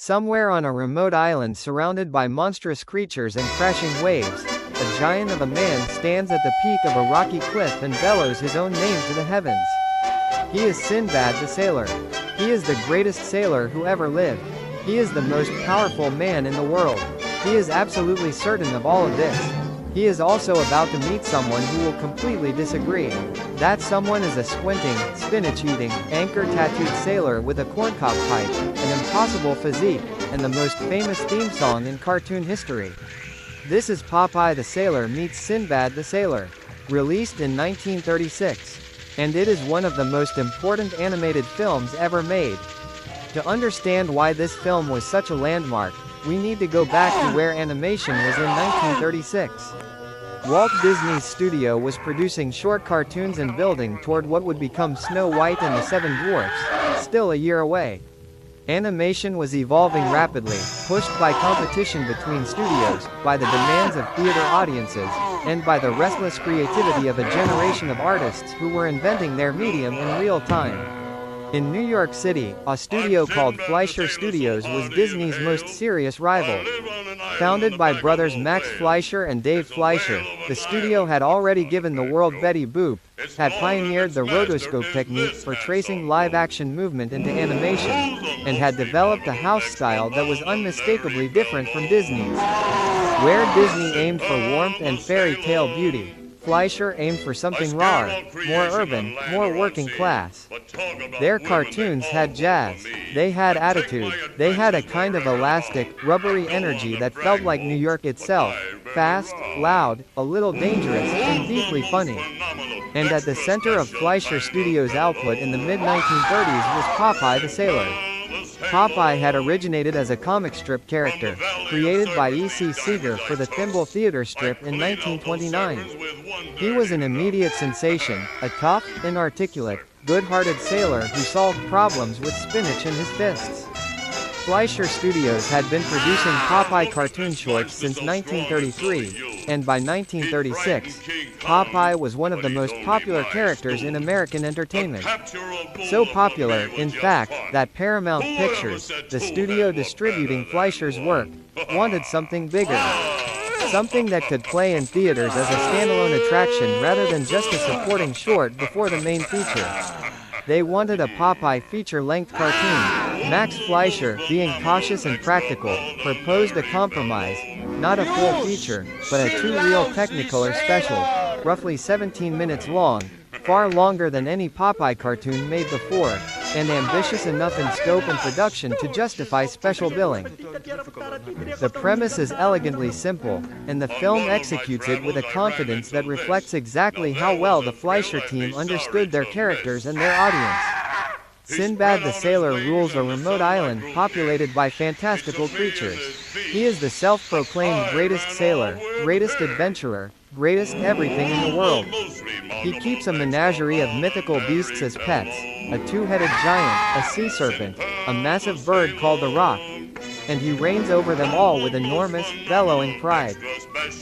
Somewhere on a remote island surrounded by monstrous creatures and crashing waves, a giant of a man stands at the peak of a rocky cliff and bellows his own name to the heavens. He is Sinbad the sailor. He is the greatest sailor who ever lived. He is the most powerful man in the world. He is absolutely certain of all of this. He is also about to meet someone who will completely disagree. That someone is a squinting, spinach-eating, anchor-tattooed sailor with a corncob pipe, an impossible physique, and the most famous theme song in cartoon history. This is Popeye the Sailor meets Sinbad the Sailor, released in 1936. And it is one of the most important animated films ever made. To understand why this film was such a landmark, we need to go back to where animation was in 1936. Walt Disney's studio was producing short cartoons and building toward what would become Snow White and the Seven Dwarfs, still a year away. Animation was evolving rapidly, pushed by competition between studios, by the demands of theater audiences, and by the restless creativity of a generation of artists who were inventing their medium in real time. In New York City, a studio called Fleischer Studios was Disney's most serious rival. Founded by brothers Max Fleischer and Dave Fleischer, the studio had already given the world Betty Boop, had pioneered the rotoscope technique for tracing live-action movement into animation, and had developed a house style that was unmistakably different from Disney's. Where Disney aimed for warmth and fairy tale beauty, Fleischer aimed for something rawer, more urban, more working class. Their cartoons had jazz. They had attitude. They had a kind of elastic, rubbery energy that felt like New York itself, fast, loud, a little dangerous, and deeply funny. And at the center of Fleischer Studios' output in the mid-1930s was Popeye the Sailor. Popeye had originated as a comic strip character, created by E.C. Seeger for the Thimble Theater strip in 1929. He was an immediate sensation, a tough, inarticulate, good-hearted sailor who solved problems with spinach in his fists. Fleischer Studios had been producing Popeye cartoon shorts since 1933, and by 1936, Popeye was one of the most popular characters in American entertainment. So popular, in fact, that Paramount Pictures, the studio distributing Fleischer's work, wanted something bigger. Something that could play in theaters as a standalone attraction rather than just a supporting short before the main feature. They wanted a Popeye feature-length cartoon. Max Fleischer, being cautious and practical, proposed a compromise, not a full feature, but a two-reel Technicolor special, roughly 17 minutes long, far longer than any Popeye cartoon made before, and ambitious enough in scope and production to justify special billing. The premise is elegantly simple, and the film executes it with a confidence that reflects exactly how well the Fleischer team understood their characters and their audience. Sinbad the Sailor rules a remote island populated by fantastical creatures. He is the self-proclaimed greatest sailor, greatest adventurer, greatest everything in the world. He keeps a menagerie of mythical beasts as pets, a two-headed giant, a sea serpent, a massive bird called the Rock, and he reigns over them all with enormous, bellowing pride.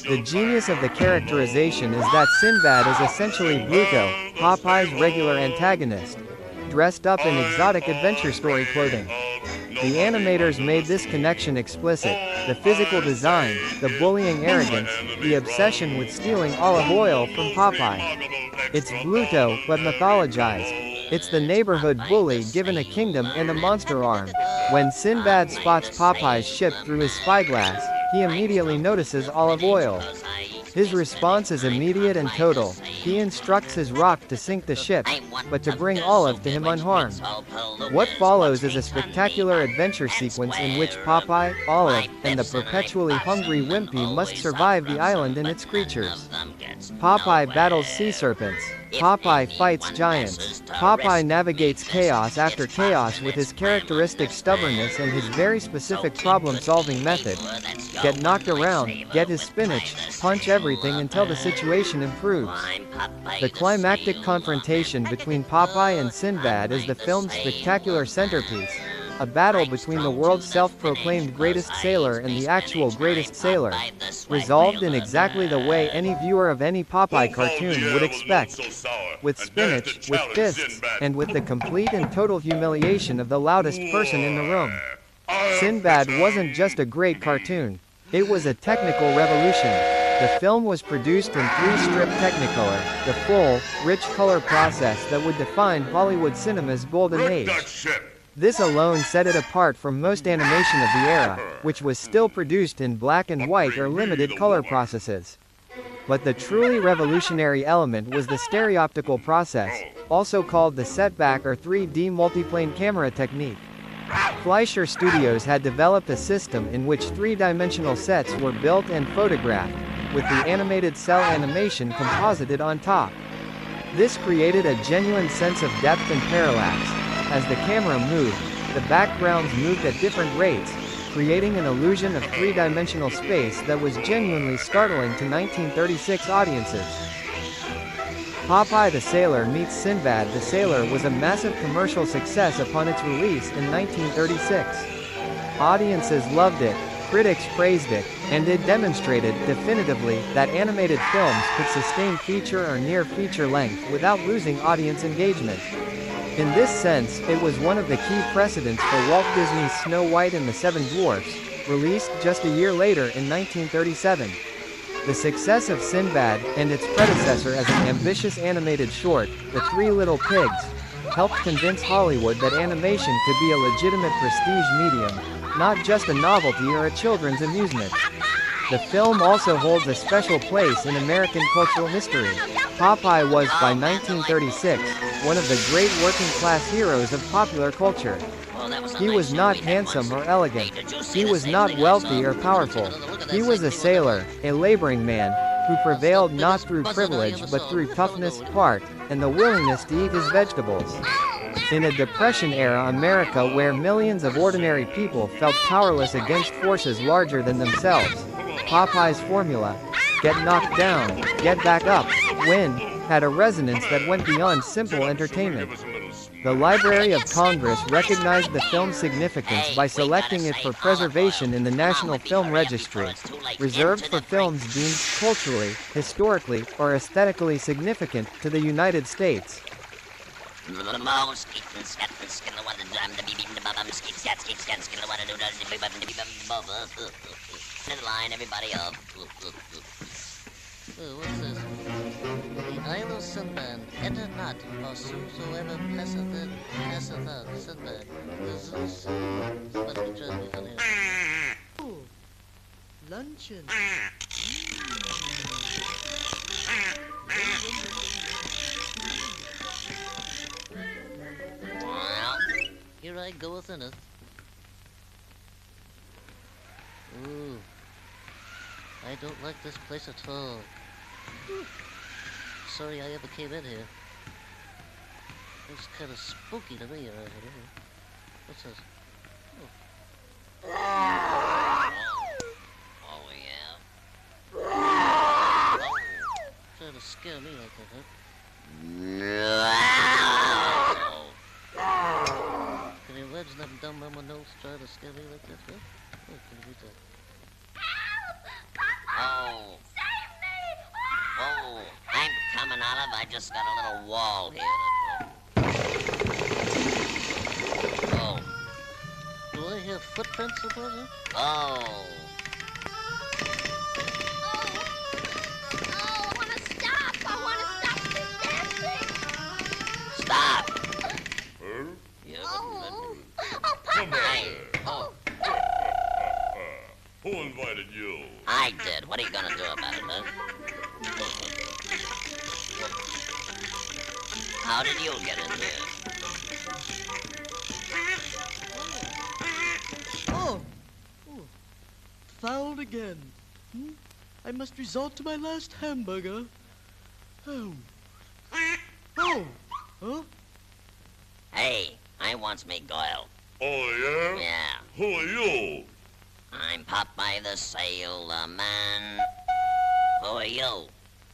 The genius of the characterization is that Sinbad is essentially Bluto, Popeye's regular antagonist, dressed up in exotic adventure story clothing. The animators made this connection explicit: the physical design, the bullying arrogance, the obsession with stealing olive oil from Popeye. It's Bluto, but mythologized. It's the neighborhood bully given a kingdom and a monster arm. When Sinbad spots Popeye's ship through his spyglass, he immediately notices olive oil. His response is immediate and total. He instructs his rock to sink the ship, but to bring Olive to him unharmed. What follows is a spectacular adventure sequence in which Popeye, Olive, and the perpetually hungry Wimpy must survive the island and its creatures. Popeye battles sea serpents. Popeye fights giants. Popeye navigates chaos after chaos with his characteristic stubbornness and his very specific problem-solving method. Get knocked around, get his spinach, punch everything until the situation improves. The climactic confrontation between Popeye and Sinbad is the film's spectacular centerpiece. A battle between the world's self-proclaimed greatest sailor and the actual greatest sailor, resolved in exactly the way any viewer of any Popeye cartoon would expect. With spinach, with fists, and with the complete and total humiliation of the loudest person in the room. Sinbad wasn't just a great cartoon. It was a technical revolution. The film was produced in 3-strip Technicolor, the full, rich color process that would define Hollywood cinema's golden age. This alone set it apart from most animation of the era, which was still produced in black and white or limited color processes. But the truly revolutionary element was the stereoptical process, also called the setback or 3D multiplane camera technique. Fleischer Studios had developed a system in which three-dimensional sets were built and photographed, with the animated cell animation composited on top. This created a genuine sense of depth and parallax. As the camera moved, the backgrounds moved at different rates, creating an illusion of three-dimensional space that was genuinely startling to 1936 audiences. Popeye the Sailor meets Sinbad the Sailor was a massive commercial success upon its release in 1936. Audiences loved it, critics praised it, and it demonstrated, definitively, that animated films could sustain feature or near feature length without losing audience engagement. In this sense, it was one of the key precedents for Walt Disney's Snow White and the Seven Dwarfs, released just a year later in 1937. The success of Sinbad, and its predecessor as an ambitious animated short, The Three Little Pigs, helped convince Hollywood that animation could be a legitimate prestige medium, not just a novelty or a children's amusement. The film also holds a special place in American cultural history. Popeye was, by 1936, one of the great working-class heroes of popular culture. He was not handsome or elegant. He was not wealthy or powerful. He was a sailor, a laboring man, who prevailed not through privilege but through toughness, heart, and the willingness to eat his vegetables. In a Depression-era America where millions of ordinary people felt powerless against forces larger than themselves, Popeye's formula, get knocked down, get back up, win, had a resonance that went beyond simple entertainment. The Library of Congress recognized the film's significance by selecting it for preservation in the National Film Registry, reserved for films deemed culturally, historically, or aesthetically significant to the United States. Everybody up. What's this? The Isle of Sinbad, enter not, or whosoever passeth out, Sinbad. What are we trying to be funny? Oh, luncheon. Well, here I go within it. Ooh, I don't like this place at all. Sorry I ever came in here. It's kind of spooky to me around here. What's this? Oh, oh yeah. Oh. Trying to scare me like that, huh? Can you imagine them dumb mama nose trying to scare me like that, huh? Oh, can you read that? Oh. Oh, I'm coming, Olive. I just got a little wall here. Oh. Do I hear footprints up there? Oh. Oh, I want to stop. I want to stop this dancing. Stop. Yeah, oh, Popeye. Oh. Who invited you? I did. What are you gonna do about it, huh? How did you get in here? Oh! Fouled again. I must resort to my last hamburger. Oh. Oh! Huh? Hey, I wants me Goyle. Oh, yeah? Yeah. Who are you? I'm Popeye the Sailor Man. Who are you?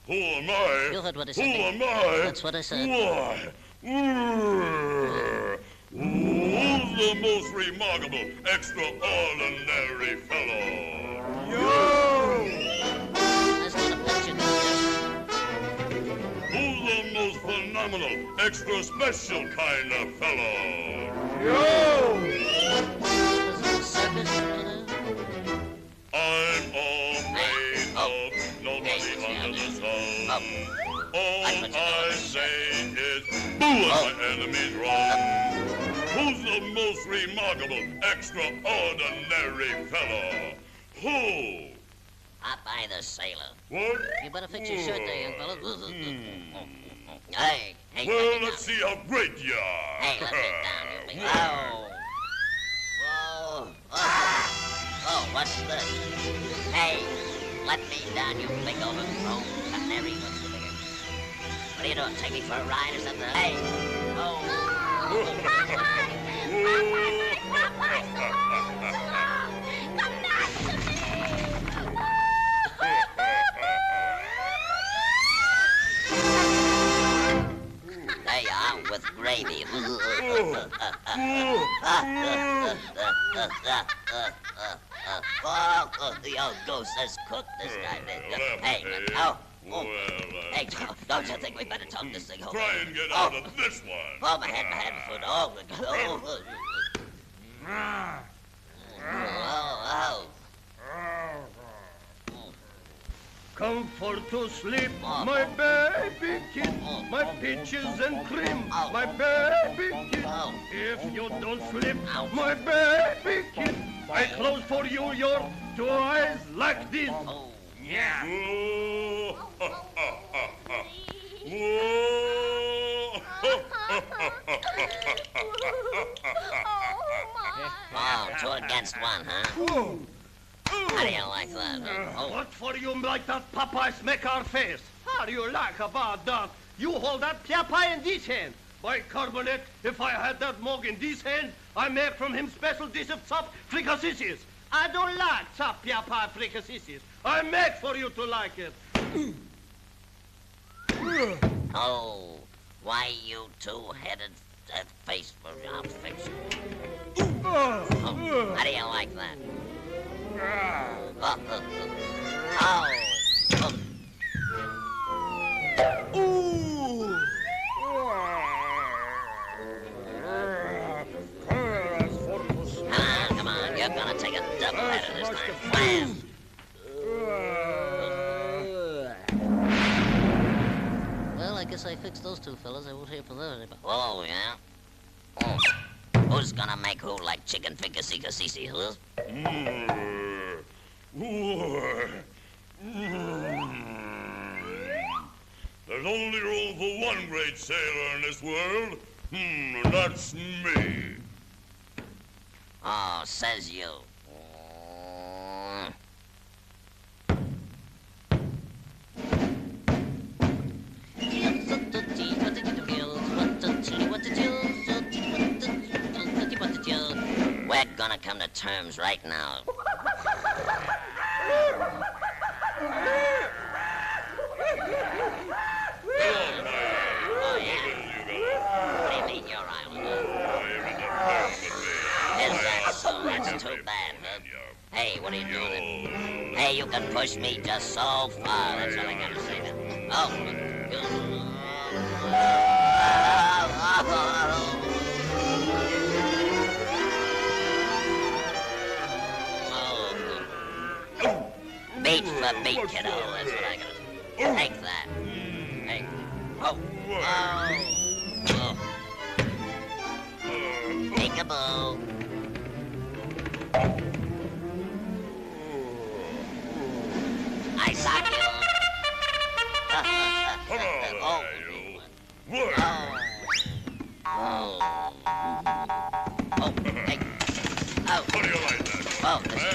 Who am I? You heard what I said. Who am I? That's what I said. Why? Who's the most remarkable, extraordinary fellow? Yo! I was gonna pet you, Who's the most phenomenal, extra special kind of fellow? Yo! This is All I say is, boo when my enemies run. Who's the most remarkable, extraordinary fellow? Who? Popeye the Sailor. What? You better fix your shirt there, young fella. Hey, Well, let's see how great you are. Hey, let me down, you big... Oh. Oh, what's this? Hey, let me down, you big overgrown canary. What's the bigger? What are you doing? Take me for a ride or something? Hey. Oh. Popeye! Popeye! Come back to me! There you are, with gravy. Your goose has cooked this guy. Hey, hey, don't you think we better talk this thing over? Try and get out of this one. Oh, my head, foot. Oh. Comfort to sleep, my baby kid, my peaches and cream, my baby kid. If you don't sleep, my baby kid, I close for you your two eyes like this. Yeah. Oh, 2 against 1, huh? How do you like that? Huh? What for you like that Popeye smack our face? How do you like about that? You hold that Popeye in this hand. By carbonate, if I had that mug in this hand, I make from him special dish of chop fricassees. I don't like chop Popeye fricassees. I make for you to like it. Oh, why you two-headed face for I'll fix you. Oh, how do you like that? Come on, you're gonna take a double header this time. Flam! Well, I guess I fixed those two fellas. I won't hear from them anymore. Oh, yeah? Oh. Who's gonna make who like chicken finger-seeker-see-see, huh? There's only room for one great sailor in this world. And that's me. Oh, says you. We're gonna come to terms right now. Oh, yeah? What do you mean, your island? Is that so? That's too bad, huh? Hey, what are you doing? Hey, you can push me just so far. That's all I gotta say now. Beat for beat, kiddo. That's what I gotta say. Take that. Hey. Oh. Oh. Peekaboo. I sock you. Come on, Oh. you. Work. Oh. Oh. Hey. Oh. How do you like that? Oh, this is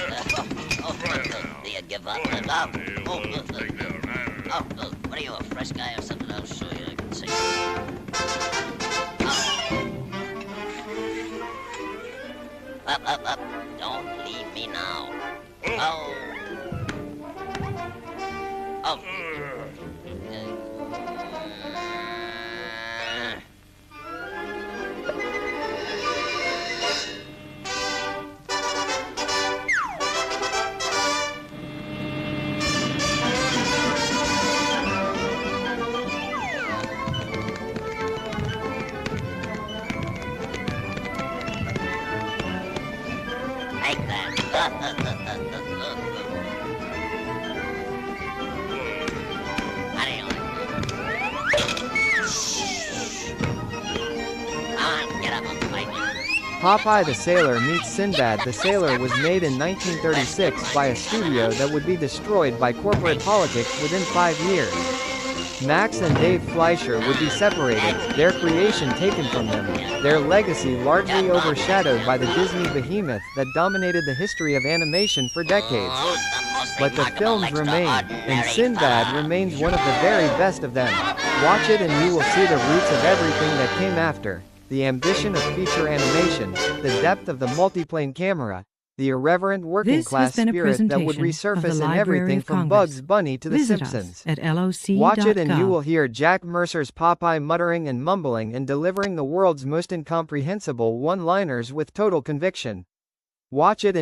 do you give up? What are you, a fresh guy or something? I'll show you. I can see. Up. Don't leave me now. Oh. Take that. Popeye the Sailor meets Sinbad the Sailor was made in 1936 by a studio that would be destroyed by corporate politics within 5 years. Max and Dave Fleischer would be separated, their creation taken from them, their legacy largely overshadowed by the Disney behemoth that dominated the history of animation for decades. But the films remain, and Sinbad remains one of the very best of them. Watch it and you will see the roots of everything that came after. The ambition of feature animation, the depth of the multiplane camera, the irreverent working-class spirit that would resurface in everything from Bugs Bunny to The Simpsons. At LOC.gov. Watch it and you will hear Jack Mercer's Popeye muttering and mumbling and delivering the world's most incomprehensible one-liners with total conviction. Watch it and